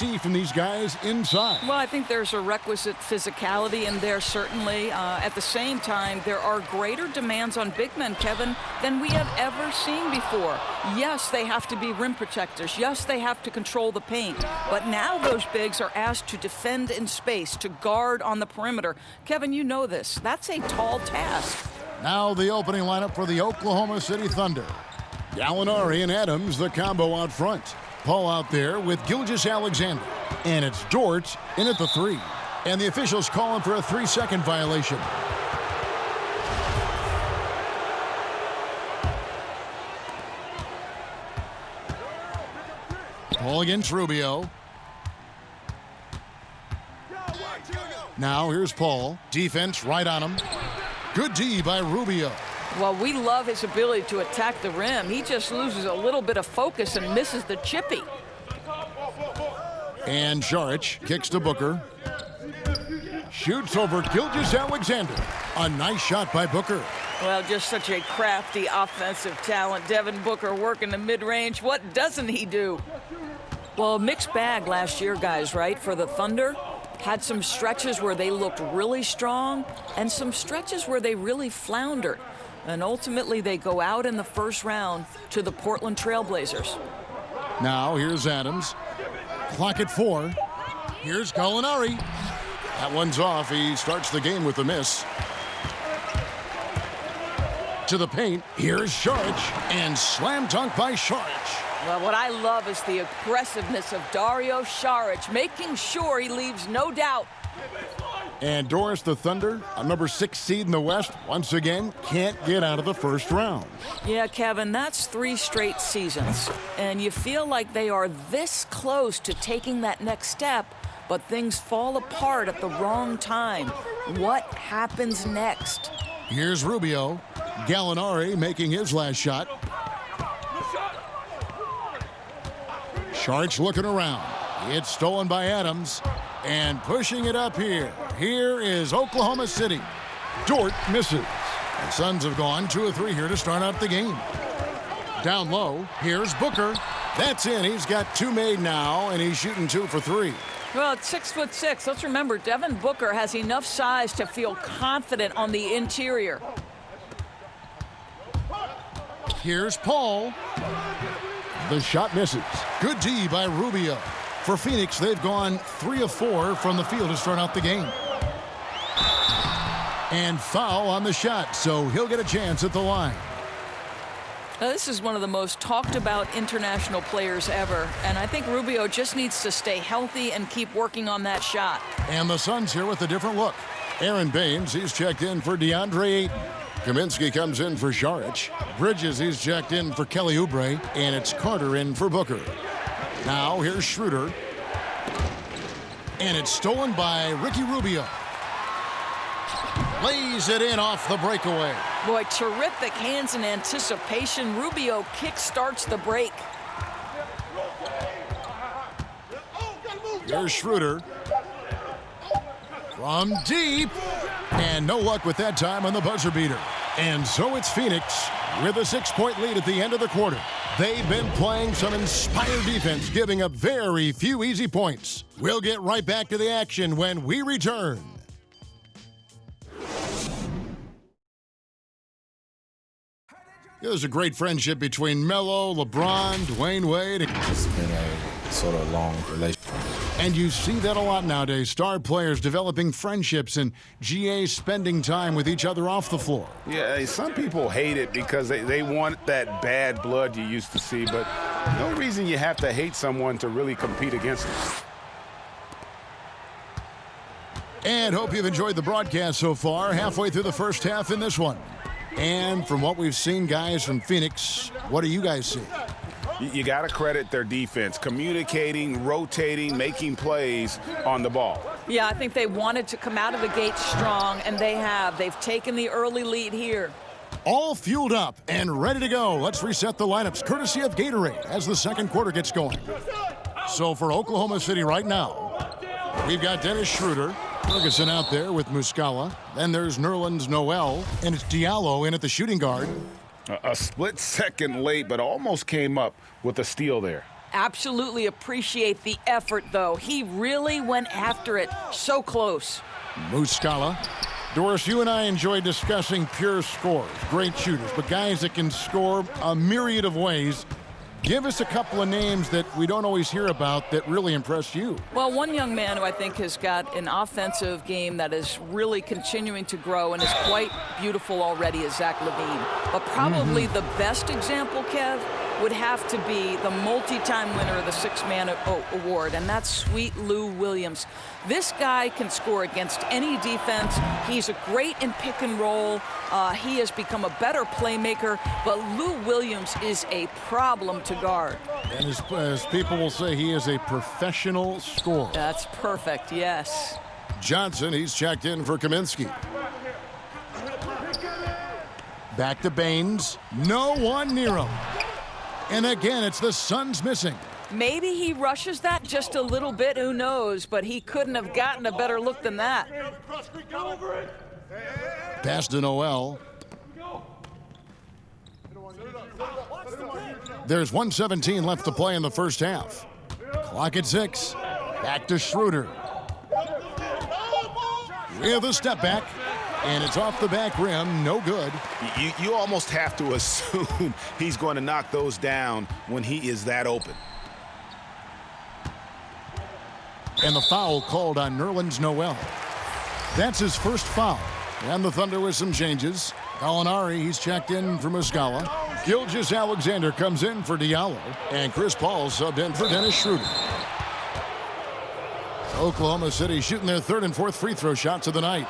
see from these guys inside? Well, I think there's a requisite physicality in there, certainly. At the same time, there are greater demands on big men, Kevin, than we have ever seen before. Yes, they have to be rim protectors. Yes, they have to control the paint. But now those bigs are asked to defend in space, to guard on the perimeter. Kevin, you know this. That's a tall task. Now the opening lineup for the Oklahoma City Thunder. Gallinari and Adams, the combo out front. Paul out there with Gilgeous-Alexander. And it's Dort in at the 3. And the officials calling for a 3-second violation. Paul against Rubio. Now here's Paul. Defense right on him. Good D by Rubio. Well, we love his ability to attack the rim. He just loses a little bit of focus and misses the chippy. And Saric kicks to Booker. Shoots over Gilgeous-Alexander. A nice shot by Booker. Well, just such a crafty offensive talent. Devin Booker working the mid-range. What doesn't he do? Well, mixed bag last year, guys, right, for the Thunder. Had some stretches where they looked really strong and some stretches where they really floundered. And ultimately, they go out in the first round to the Portland Trail Blazers. Now, here's Adams. Clock at 4. Here's Gallinari. That one's off. He starts the game with a miss. To the paint. Here's Saric. And slam dunk by Saric. Well, what I love is the aggressiveness of Dario Saric, making sure he leaves no doubt. And Doris, the Thunder, a number 6 seed in the West, once again can't get out of the first round. Yeah, Kevin, that's 3 straight seasons. And you feel like they are this close to taking that next step, but things fall apart at the wrong time. What happens next? Here's Rubio. Gallinari making his last shot. Saric looking around. It's stolen by Adams. And pushing it up here. Here is Oklahoma City. Dort misses. The Suns have gone 2 of 3 here to start out the game. Down low, here's Booker. That's in. He's got 2 made now, and he's shooting 2 for 3. Well, it's 6'6". Let's remember, Devin Booker has enough size to feel confident on the interior. Here's Paul. The shot misses. Good D by Rubio. For Phoenix, they've gone 3 of 4 from the field to start out the game. And foul on the shot, so he'll get a chance at the line. Now, this is one of the most talked about international players ever, and I think Rubio just needs to stay healthy and keep working on that shot. And the Suns here with a different look. Aaron Baines, he's checked in for DeAndre Ayton. Kaminsky comes in for Saric. Bridges, he's checked in for Kelly Oubre, and it's Carter in for Booker. Now here's Schroeder. And it's stolen by Ricky Rubio. Lays it in off the breakaway. Boy, terrific hands in anticipation. Rubio kick-starts the break. Here's Schroeder. From deep. And no luck with that time on the buzzer beater. And so it's Phoenix with a 6-point lead at the end of the quarter. They've been playing some inspired defense, giving up very few easy points. We'll get right back to the action when we return. There's a great friendship between Melo, LeBron, Dwayne Wade. It's been a sort of long relationship. And you see that a lot nowadays. Star players developing friendships and GAs spending time with each other off the floor. Yeah, some people hate it because they want that bad blood you used to see, but no reason you have to hate someone to really compete against them. And hope you've enjoyed the broadcast so far. Halfway through the first half in this one. And from what we've seen, guys, from Phoenix, what do you guys see? You got to credit their defense, communicating, rotating, making plays on the ball. Yeah, I think they wanted to come out of the gate strong, and they have. They've taken the early lead here. All fueled up and ready to go. Let's reset the lineups, courtesy of Gatorade, as the second quarter gets going. So for Oklahoma City right now, we've got Dennis Schroeder, Ferguson out there with Muscala. Then there's Nerlens Noel, and it's Diallo in at the shooting guard. A split second late, but almost came up with a steal there. Absolutely appreciate the effort, though. He really went after it. So close. Muscala. Doris, you and I enjoy discussing pure scores, great shooters, but guys that can score a myriad of ways. Give us a couple of names that we don't always hear about that really impressed you. Well, one young man who I think has got an offensive game that is really continuing to grow and is quite beautiful already is Zach LaVine. But probably the best example, Kev, would have to be the multi-time winner of the Six-Man Award, and that's Sweet Lou Williams. This guy can score against any defense. He's great in pick and roll. He has become a better playmaker, but Lou Williams is a problem to guard. And as people will say, he is a professional scorer. That's perfect, yes. Johnson, he's checked in for Kaminsky. Back to Baines. No one near him. And again, it's the Suns missing. Maybe he rushes that just a little bit, who knows, but he couldn't have gotten a better look than that. Pass to Noel. There's 1:17 left to play in the first half. Clock at 6. Back to Schroeder. With a step back. And it's off the back rim, no good. You almost have to assume he's going to knock those down when he is that open. And the foul called on Nerlens Noel. That's his first foul. And the Thunder with some changes. Gallinari, he's checked in for Muscala. Gilgeous-Alexander comes in for Diallo. And Chris Paul subbed in for Dennis Schroeder. Oklahoma City shooting their third and fourth free throw shots of the night.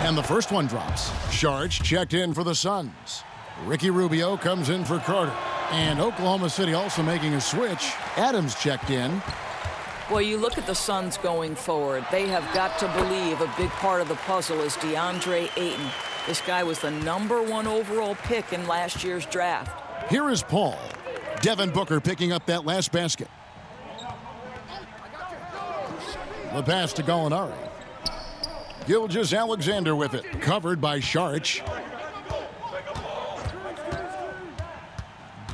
And the first one drops. Saric checked in for the Suns. Ricky Rubio comes in for Carter. And Oklahoma City also making a switch. Adams checked in. Well, you look at the Suns going forward. They have got to believe a big part of the puzzle is DeAndre Ayton. This guy was the #1 overall pick in last year's draft. Here is Paul. Devin Booker picking up that last basket. The pass to Gallinari. Gilgeous-Alexander with it. Covered by Saric.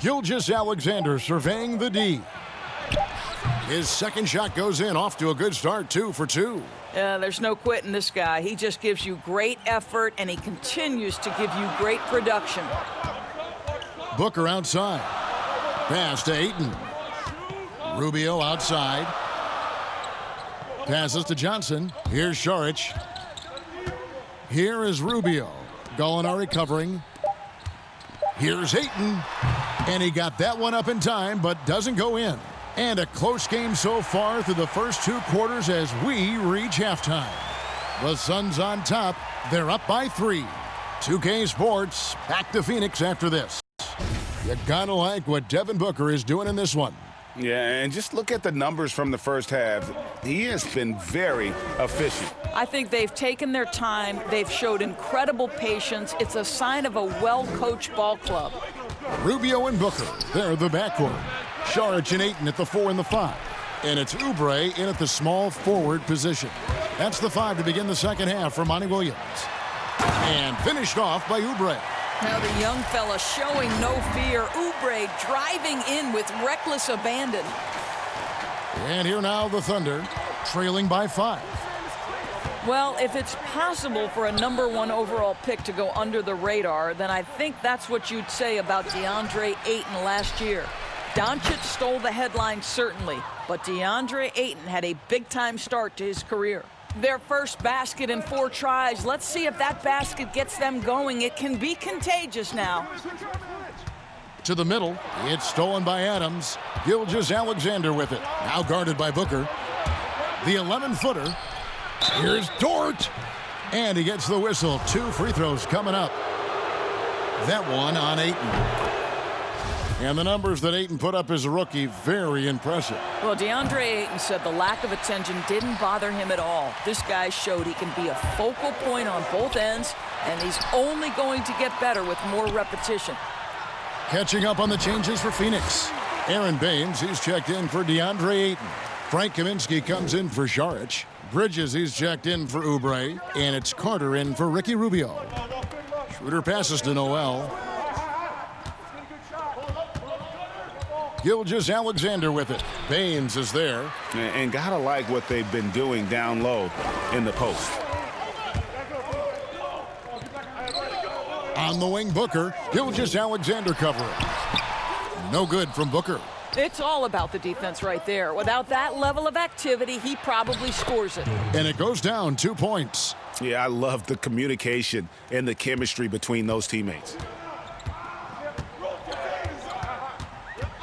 Gilgeous-Alexander surveying the D. His second shot goes in, off to a good start, 2 for 2. There's no quitting this guy. He just gives you great effort, and he continues to give you great production. Booker outside. Pass to Ayton. Rubio outside. Passes to Johnson. Here's Saric. Here is Rubio. Gallinari covering. Here's Ayton. And he got that one up in time, but doesn't go in. And a close game so far through the first 2 quarters as we reach halftime. The Suns on top. They're up by 3. 2K Sports back to Phoenix after this. You gotta like what Devin Booker is doing in this one. Yeah, and just look at the numbers from the first half. He has been very efficient. I think they've taken their time. They've showed incredible patience. It's a sign of a well-coached ball club. Rubio and Booker, they're the backcourt. Saric and Ayton at the 4 and the 5. And it's Oubre in at the small forward position. That's the 5 to begin the second half for Monty Williams. And finished off by Oubre. Now the young fella showing no fear. Oubre driving in with reckless abandon. And here now the Thunder, trailing by 5. Well, if it's possible for a #1 overall pick to go under the radar, then I think that's what you'd say about DeAndre Ayton last year. Doncic stole the headlines, certainly, but DeAndre Ayton had a big-time start to his career. Their first basket in 4 tries. Let's see if that basket gets them going. It can be contagious now. To the middle, it's stolen by Adams. Gilgeous-Alexander with it. Now guarded by Booker. The 11-footer. Here's Dort. And he gets the whistle. 2 free throws coming up. That one on Ayton. And the numbers that Ayton put up as a rookie, very impressive. Well, DeAndre Ayton said the lack of attention didn't bother him at all. This guy showed he can be a focal point on both ends, and he's only going to get better with more repetition. Catching up on the changes for Phoenix. Aaron Baines, he's checked in for DeAndre Ayton. Frank Kaminsky comes in for Saric. Bridges, he's checked in for Oubre. And it's Carter in for Ricky Rubio. Schroeder passes to Noel. Gilgeous-Alexander with it. Baines is there. And gotta like what they've been doing down low in the post. On the wing, Booker. Gilgeous-Alexander covering. No good from Booker. It's all about the defense right there. Without that level of activity, he probably scores it. And it goes down 2 points. Yeah, I love the communication and the chemistry between those teammates.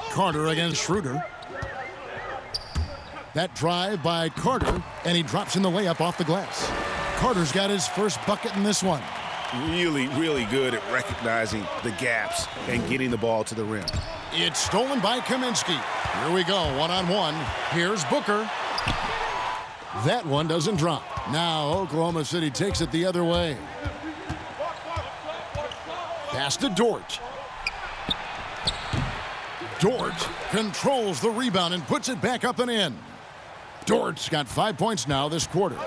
Carter against Schroeder. That drive by Carter, and he drops in the layup off the glass. Carter's got his first bucket in this one. Really, really good at recognizing the gaps and getting the ball to the rim. It's stolen by Kaminsky. Here we go, one-on-one. Here's Booker. That one doesn't drop. Now Oklahoma City takes it the other way. Pass to Dort. Dort controls the rebound and puts it back up and in. Dort's got 5 points now this quarter.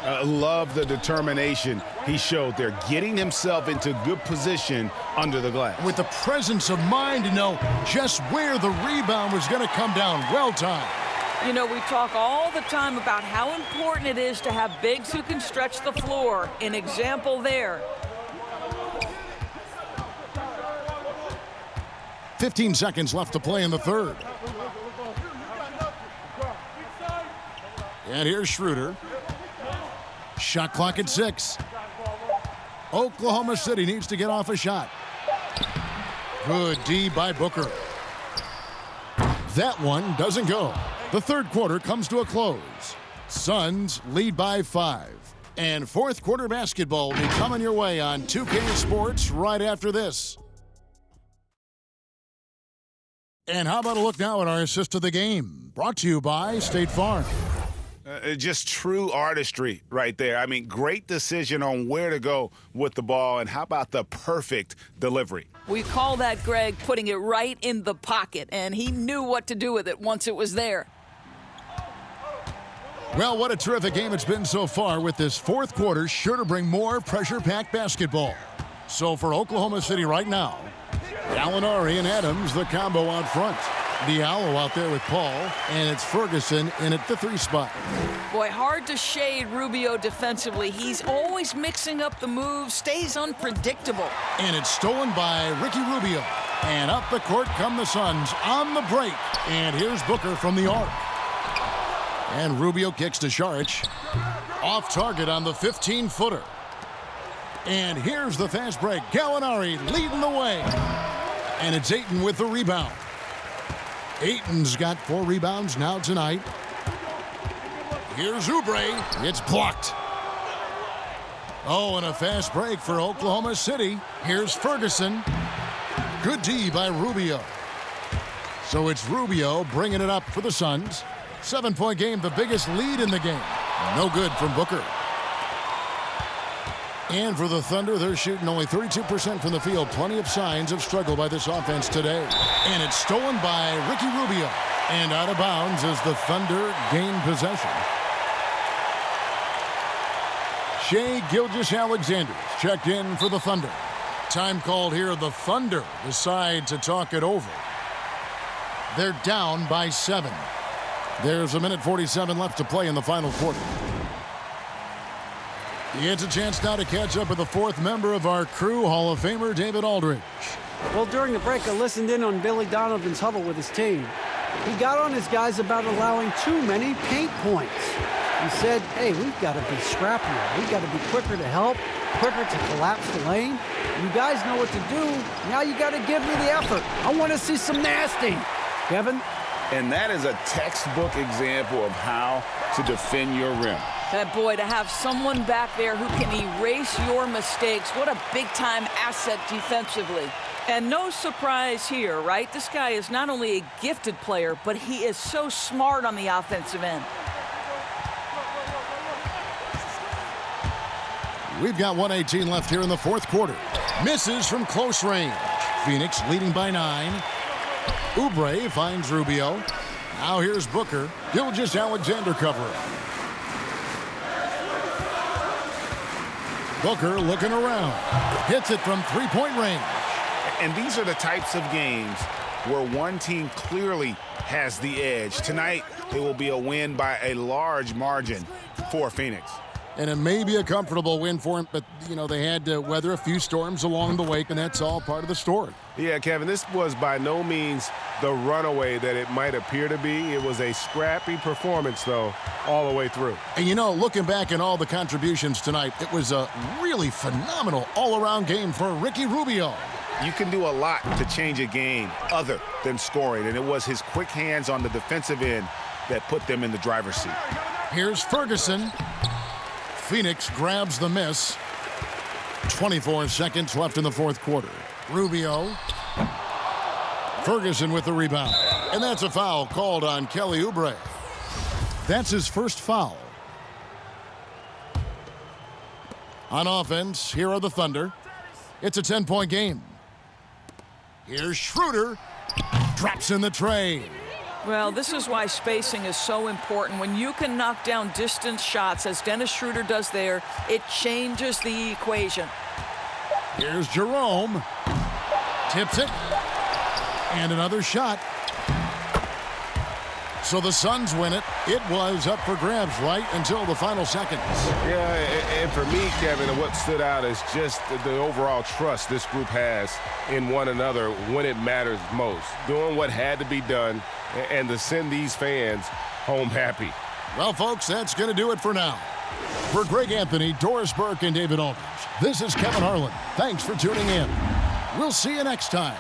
I love the determination he showed there, getting himself into good position under the glass. With the presence of mind to know just where the rebound was going to come down. Well timed. You know, we talk all the time about how important it is to have bigs who can stretch the floor. An example there. 15 seconds left to play in the third. And here's Schroeder. Shot clock at 6. Oklahoma City needs to get off a shot. Good D by Booker. That one doesn't go. The third quarter comes to a close. Suns lead by 5. And fourth quarter basketball will be coming your way on 2K Sports right after this. And how about a look now at our assist of the game? Brought to you by State Farm. Just true artistry right there. I mean, great decision on where to go with the ball, and how about the perfect delivery? We call that, Greg, putting it right in the pocket, and he knew what to do with it once it was there. Well, what a terrific game it's been so far, with this fourth quarter sure to bring more pressure-packed basketball. So for Oklahoma City right now, Gallinari and Adams, the combo out front. Diallo out there with Paul, and it's Ferguson in at the 3 spot. Boy, hard to shade Rubio defensively. He's always mixing up the moves, stays unpredictable. And it's stolen by Ricky Rubio. And up the court come the Suns on the break. And here's Booker from the arc. And Rubio kicks to Šarić. Off target on the 15-footer. And here's the fast break. Gallinari leading the way. And it's Ayton with the rebound. Ayton's got 4 rebounds now tonight. Here's Oubre. It's blocked. Oh, and a fast break for Oklahoma City. Here's Ferguson. Good D by Rubio. So it's Rubio bringing it up for the Suns. 7-point game, the biggest lead in the game. No good from Booker. And for the Thunder, they're shooting only 32% from the field. Plenty of signs of struggle by this offense today. And it's stolen by Ricky Rubio. And out of bounds as the Thunder gain possession. Shai Gilgeous-Alexander checked in for the Thunder. Time called here. The Thunder decide to talk it over. They're down by 7. There's 1:47 left to play in the final quarter. It's a chance now to catch up with the 4th member of our crew, Hall of Famer David Aldridge. Well, during the break, I listened in on Billy Donovan's huddle with his team. He got on his guys about allowing too many paint points. He said, hey, we've got to be scrappier. We've got to be quicker to help, quicker to collapse the lane. You guys know what to do. Now you got to give me the effort. I want to see some nasty. Kevin? And that is a textbook example of how to defend your rim. That boy, to have someone back there who can erase your mistakes, what a big-time asset defensively. And no surprise here, right? This guy is not only a gifted player, but he is so smart on the offensive end. We've got 1:18 left here in the fourth quarter. Misses from close range. Phoenix leading by 9. Oubre finds Rubio. Now here's Booker. Gilgeous-Alexander covering. Booker looking around. Hits it from 3-point range. And these are the types of games where one team clearly has the edge. Tonight, it will be a win by a large margin for Phoenix. And it may be a comfortable win for him, but, you know, they had to weather a few storms along the way, and that's all part of the story. Yeah, Kevin, this was by no means the runaway that it might appear to be. It was a scrappy performance, though, all the way through. And, you know, looking back at all the contributions tonight, it was a really phenomenal all-around game for Ricky Rubio. You can do a lot to change a game other than scoring, and it was his quick hands on the defensive end that put them in the driver's seat. Here's Ferguson. Phoenix grabs the miss. 24 seconds left in the fourth quarter. Rubio. Ferguson with the rebound. And that's a foul called on Kelly Oubre. That's his first foul. On offense, here are the Thunder. It's a 10-point game. Here's Schroeder. Drops in the tray. Well, this is why spacing is so important. When you can knock down distance shots, as Dennis Schroeder does there, it changes the equation. Here's Jerome. Tips it. And another shot. So the Suns win it. It was up for grabs right until the final seconds. Yeah, and for me, Kevin, what stood out is just the overall trust this group has in one another when it matters most. Doing what had to be done and to send these fans home happy. Well, folks, that's going to do it for now. For Greg Anthony, Doris Burke, and David Aldridge, this is Kevin Harlan. Thanks for tuning in. We'll see you next time.